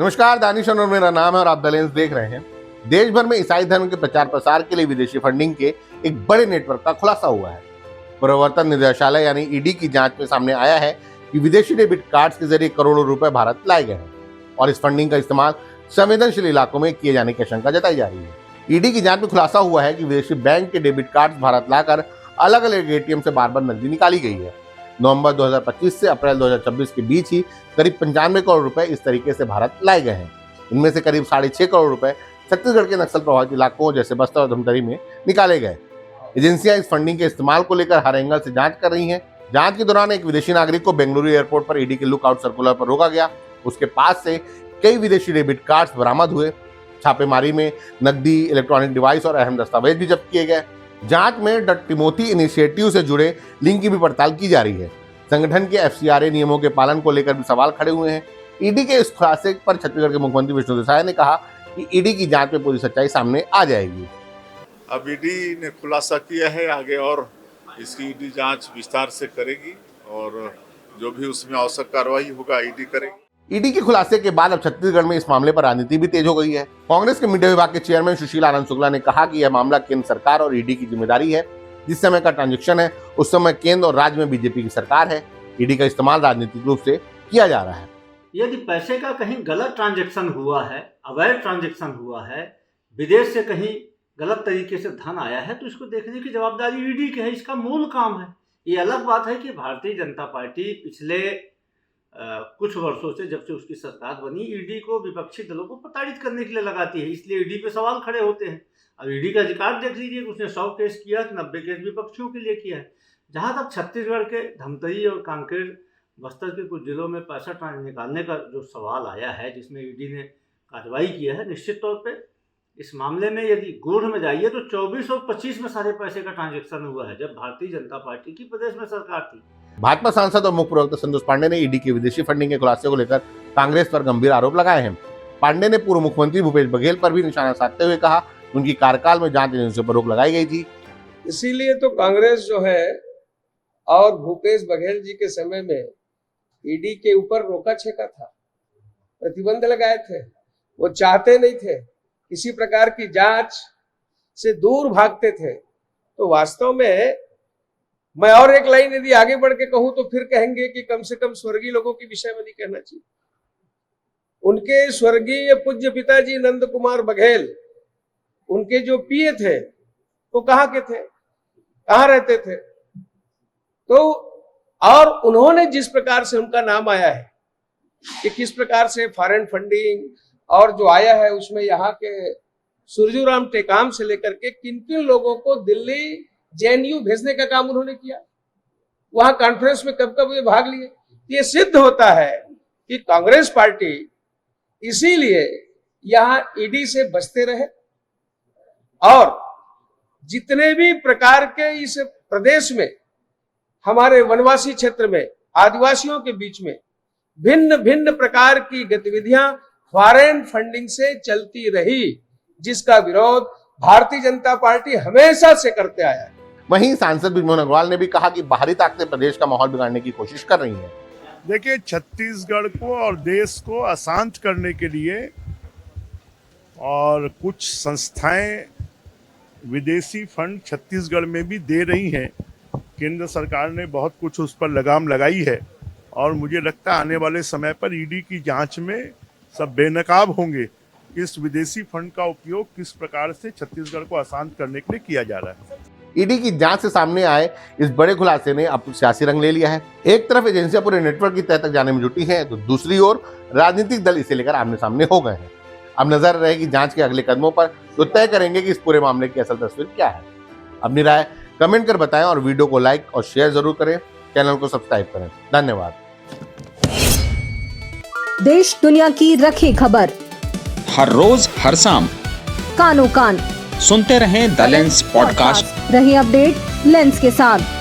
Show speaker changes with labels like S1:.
S1: नमस्कार, दानिश और मेरा नाम है और आप द लेंस देख रहे हैं। देश भर में ईसाई धर्म के प्रचार प्रसार के लिए विदेशी फंडिंग के एक बड़े नेटवर्क का खुलासा हुआ है। प्रवर्तन निदेशालय यानी ईडी की जांच में सामने आया है कि विदेशी डेबिट कार्ड्स के जरिए करोड़ों रुपए भारत लाए गए हैं और इस फंडिंग का इस्तेमाल संवेदनशील इलाकों में किए जाने की आशंका जताई जा रही है। ईडी की जांच में खुलासा हुआ है कि विदेशी बैंक के डेबिट कार्ड भारत लाकर अलग अलग एटीएम से बार बार नकदी निकाली गई है। नवंबर 2025 से अप्रैल 2026 के बीच ही करीब 95 करोड़ रुपए इस तरीके से भारत लाए गए हैं। इनमें से करीब 6.5 करोड़ रुपए छत्तीसगढ़ के नक्सल प्रभावित इलाकों जैसे बस्तर और धमतरी में निकाले गए। एजेंसियां इस फंडिंग के इस्तेमाल को लेकर हर एंगल से जांच कर रही हैं। जांच के दौरान एक विदेशी नागरिक को बेंगलुरु एयरपोर्ट पर ईडी के लुकआउट सर्कुलर पर रोका गया। उसके पास से कई विदेशी डेबिट कार्ड्स बरामद हुए। छापेमारी में नकदी, इलेक्ट्रॉनिक डिवाइस और अहम दस्तावेज भी जब्त किए गए। जांच में द टिमोथी इनिशिएटिव से जुड़े लिंक की भी पड़ताल की जा रही है। संगठन के एफसीआरए नियमों के पालन को लेकर भी सवाल खड़े हुए हैं। ईडी के इस खुलासे पर छत्तीसगढ़ के मुख्यमंत्री विष्णु देसाई ने कहा कि ईडी की जांच में पूरी सच्चाई सामने आ जाएगी।
S2: अब ईडी ने खुलासा किया है, आगे और इसकी ईडी जांच विस्तार से करेगी और जो भी उसमें आवश्यक कार्रवाई होगा ईडी करेगी।
S1: ईडी के खुलासे के बाद अब छत्तीसगढ़ में इस मामले पर राजनीति भी तेज हो गई है। कांग्रेस के मीडिया विभाग के चेयरमैन सुशील आनंद शुक्ला ने कहा कि यह मामला केंद्र सरकार और ईडी की जिम्मेदारी है। जिस समय का ट्रांजैक्शन है उस समय केंद्र और राज्य में बीजेपी की सरकार है। ईडी का इस्तेमाल राजनीतिक रूप से किया जा रहा है।
S3: यदि पैसे का कहीं गलत ट्रांजैक्शन हुआ है, अवैध ट्रांजैक्शन हुआ है, विदेश से कहीं गलत तरीके से धन आया है, तो इसको देखने की जवाबदारी ईडी की है। इसका मूल काम है। ये अलग बात है कि भारतीय जनता पार्टी पिछले कुछ वर्षों से, जब से उसकी सरकार बनी, ईडी को विपक्षी दलों को प्रताड़ित करने के लिए लगाती है। इसलिए ईडी पे सवाल खड़े होते हैं। अब ईडी का रिकॉर्ड देख लीजिए, उसने 100 केस किया, 90 केस विपक्षियों के लिए किया है। जहाँ तक छत्तीसगढ़ के धमतरी और कांकेर, बस्तर के कुछ जिलों में पैसा निकालने का जो सवाल आया है, जिसमें ईडी ने कार्रवाई किया है, निश्चित तौर पे इस मामले में यदि गूढ़ में जाइए तो 24 और 25 में सारे पैसे का ट्रांजैक्शन हुआ है, जब भारतीय जनता पार्टी की प्रदेश में सरकार थी।
S1: भाजपा सांसद और मुख्य प्रवक्ता संतोष पांडे ने ईडी की विदेशी फंडिंग के खुलासे को लेकर कांग्रेस पर गंभीर आरोप लगाए हैं। पांडे ने पूर्व मुख्यमंत्री भूपेश बघेल पर भी निशाना साधते हुए कहा उनकी कार्यकाल में जांच एजेंसियों पर रोक लगाई गई थी।
S4: इसीलिए तो कांग्रेस जो है और भूपेश बघेल जी के समय में ईडी के ऊपर रोका छेका था, प्रतिबंध लगाए थे। वो चाहते नहीं थे, किसी प्रकार की जांच से दूर भागते थे। तो वास्तव में मैं और एक लाइन यदि आगे बढ़ के कहूं तो फिर कहेंगे कि कम से कम स्वर्गीय लोगों के विषय में नहीं कहना चाहिए। उनके स्वर्गीय पूज्य पिताजी नंद कुमार बघेल, उनके जो पीए थे वो कहाँ के थे, कहाँ रहते थे? तो और उन्होंने जिस प्रकार से उनका नाम आया है कि किस प्रकार से फॉरेन फंडिंग और जो आया है उसमें यहाँ के सुरजूराम टेकाम से लेकर के किन किन लोगों को दिल्ली जेएनयू भेजने का काम उन्होंने किया, वहां कॉन्फ्रेंस में कब कब वे भाग लिए। ये सिद्ध होता है कि कांग्रेस पार्टी इसीलिए यहाँ ईडी से बचते रहे और जितने भी प्रकार के इस प्रदेश में, हमारे वनवासी क्षेत्र में, आदिवासियों के बीच में भिन्न भिन्न प्रकार की गतिविधियां फॉरेन फंडिंग से चलती रही, जिसका विरोध भारतीय जनता पार्टी हमेशा से करते आया है।
S1: वहीं सांसद बृजमोहन अग्रवाल ने भी कहा कि बाहरी ताकतें प्रदेश का माहौल बिगाड़ने की कोशिश कर रही हैं।
S2: देखिए, छत्तीसगढ़ को और देश को अशांत करने के लिए और कुछ संस्थाएं विदेशी फंड छत्तीसगढ़ में भी दे रही हैं। केंद्र सरकार ने बहुत कुछ उस पर लगाम लगाई है और मुझे लगता है आने वाले समय पर ईडी की जांच में सब बेनकाब होंगे कि इस विदेशी फंड का उपयोग किस प्रकार से छत्तीसगढ़ को अशांत करने के लिए किया जा रहा है।
S1: ईडी की जांच से सामने आए इस बड़े खुलासे ने अब सियासी रंग ले लिया है। एक तरफ एजेंसियां पूरे नेटवर्क की तह तक जाने में जुटी हैं, तो दूसरी ओर राजनीतिक दल इसे लेकर आमने सामने हो गए हैं। अब नजर रहेगी जांच के अगले कदमों पर, जो तय करेंगे कि इस पूरे मामले की असल तस्वीर क्या है। अपनी राय कमेंट कर बताएं और वीडियो को लाइक और शेयर जरूर करें। चैनल को सब्सक्राइब करें। धन्यवाद।
S5: देश दुनिया की रखी खबर
S6: हर रोज हर शाम
S5: कानो कान
S6: सुनते रहें द लेंस पॉडकास्ट।
S5: रही अपडेट लेंस के साथ।